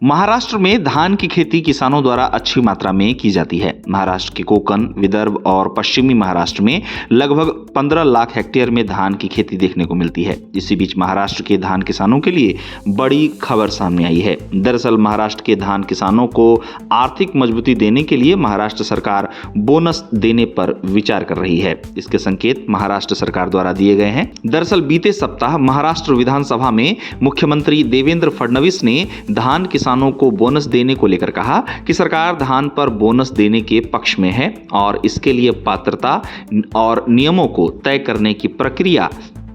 महाराष्ट्र में धान की खेती किसानों द्वारा अच्छी मात्रा में की जाती है। महाराष्ट्र के कोकण, विदर्भ और पश्चिमी महाराष्ट्र में लगभग 15 लाख हेक्टेयर में धान की खेती देखने को मिलती है। इसी बीच महाराष्ट्र के धान किसानों के लिए बड़ी खबर सामने आई है। दरअसल महाराष्ट्र के धान किसानों को आर्थिक मजबूती देने के लिए महाराष्ट्र सरकार बोनस देने पर विचार कर रही है। इसके संकेत महाराष्ट्र सरकार द्वारा दिए गए हैं। दरअसल बीते सप्ताह महाराष्ट्र विधानसभा में मुख्यमंत्री देवेंद्र फडणवीस ने धान किसानों को बोनस देने को लेकर कहा कि सरकार धान पर बोनस देने के पक्ष में है और इसके लिए पात्रता और नियमों को तय करने की प्रक्रिया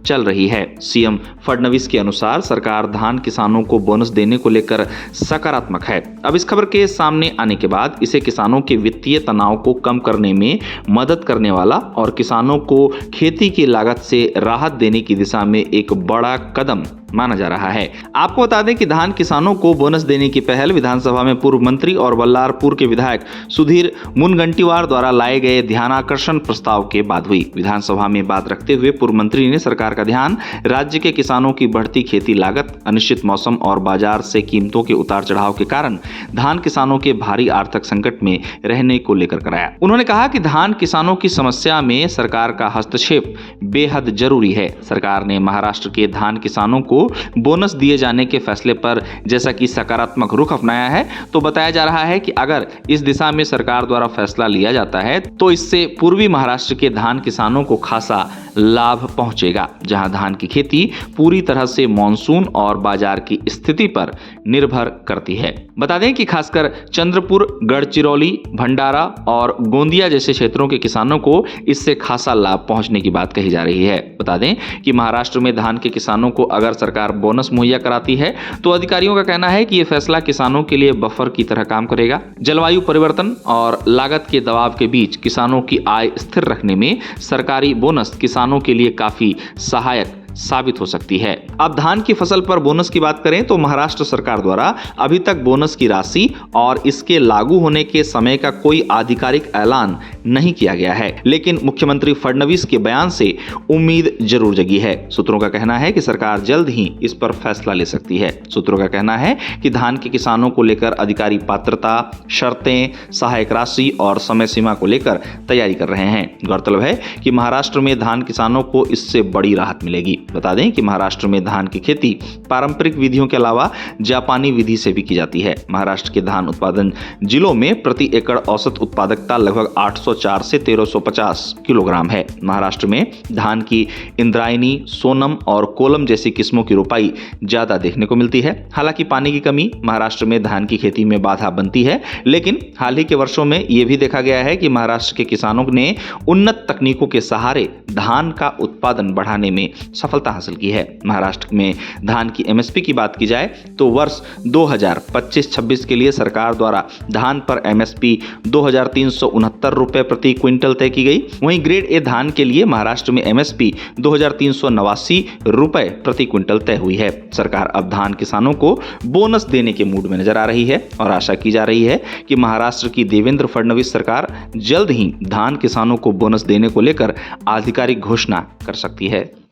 चल रही है। सीएम फडणवीस के अनुसार सरकार धान किसानों को बोनस देने को लेकर सकारात्मक है। अब इस खबर के सामने आने के बाद इसे किसानों के वित्तीय तनाव को कम करने में मदद करने वाला और किसानों को खेती की लागत से राहत देने की दिशा में एक बड़ा कदम माना जा रहा है। आपको बता दें कि धान किसानों को बोनस देने की पहल विधानसभा में पूर्व मंत्री और बल्लारपुर के विधायक सुधीर मुनगंटीवार द्वारा लाए गए ध्यानाकर्षण प्रस्ताव के बाद हुई। विधानसभा में बात रखते हुए पूर्व मंत्री ने सरकार का ध्यान राज्य के किसानों की बढ़ती खेती लागत, अनिश्चित मौसम और बाजार से कीमतों के उतार चढ़ाव के कारण धान किसानों के भारी आर्थिक संकट में रहने को लेकर कराया। उन्होंने कहा कि धान किसानों की समस्या में सरकार का हस्तक्षेप बेहद जरूरी है। सरकार ने महाराष्ट्र के धान किसानों को बोनस दिए जाने के फैसले पर जैसा कि सकारात्मक रुख अपनाया है, तो बताया जा रहा है कि अगर इस दिशा में सरकार द्वारा फैसला लिया जाता है तो इससे पूर्वी महाराष्ट्र के धान किसानों को खासा लाभ पहुंचेगा, जहां धान की खेती पूरी तरह से मॉनसून और बाजार की स्थिति पर निर्भर करती है। बता दें कि खासकर चंद्रपुर, गढ़चिरौली, भंडारा और गोंदिया जैसे क्षेत्रों के किसानों को इससे खासा लाभ पहुंचने की बात कही जा रही है। बता दें कि महाराष्ट्र में धान के किसानों को अगर सरकार बोनस मुहैया कराती है तो अधिकारियों का कहना है कि यह फैसला किसानों के लिए बफर की तरह काम करेगा। जलवायु परिवर्तन और लागत के दबाव के बीच किसानों की आय स्थिर रखने में सरकारी बोनस किसानों के लिए काफी सहायक साबित हो सकती है। अब धान की फसल पर बोनस की बात करें तो महाराष्ट्र सरकार द्वारा अभी तक बोनस की राशि और इसके लागू होने के समय का कोई आधिकारिक ऐलान नहीं किया गया है, लेकिन मुख्यमंत्री फडणवीस के बयान से उम्मीद जरूर जगी है। सूत्रों का कहना है कि सरकार जल्द ही इस पर फैसला ले सकती है। सूत्रों का कहना है कि धान के किसानों को लेकर अधिकारी पात्रता, शर्तें, सहायक राशि और समय सीमा को लेकर तैयारी कर रहे हैं। गौरतलब है कि महाराष्ट्र में धान किसानों को इससे बड़ी राहत मिलेगी। बता दें कि महाराष्ट्र में धान की खेती पारंपरिक विधियों के अलावा जापानी विधि से भी की जाती है। महाराष्ट्र के धान उत्पादन जिलों में प्रति एकड़ औसत उत्पादकता लगभग 804 से 1350 किलोग्राम है। महाराष्ट्र में धान की इंद्रायणी, सोनम और कोलम जैसी किस्मों की रोपाई ज्यादा देखने को मिलती है। हालांकि पानी की कमी महाराष्ट्र में धान की खेती में बाधा बनती है, लेकिन हाल ही के वर्षों में यह भी देखा गया है कि महाराष्ट्र के किसानों ने उन्नत तकनीकों के सहारे धान का उत्पादन बढ़ाने में सफलता हासिल की है। महाराष्ट्र में धान की एमएसपी की बात की जाए तो वर्ष 2025-26 के लिए सरकार द्वारा धान पर एमएसपी 2369 रुपए प्रति क्विंटल तय की गई। वहीं ग्रेड ए धान के लिए महाराष्ट्र में एमएसपी 2389 रुपए प्रति क्विंटल तय हुई है। सरकार अब धान किसानों को बोनस देने के मूड में नजर आ रही है और आशा की जा रही है कि महाराष्ट्र की देवेंद्र फडणवीस सरकार जल्द ही धान किसानों को बोनस देने को लेकर आधिकारिक घोषणा कर सकती है।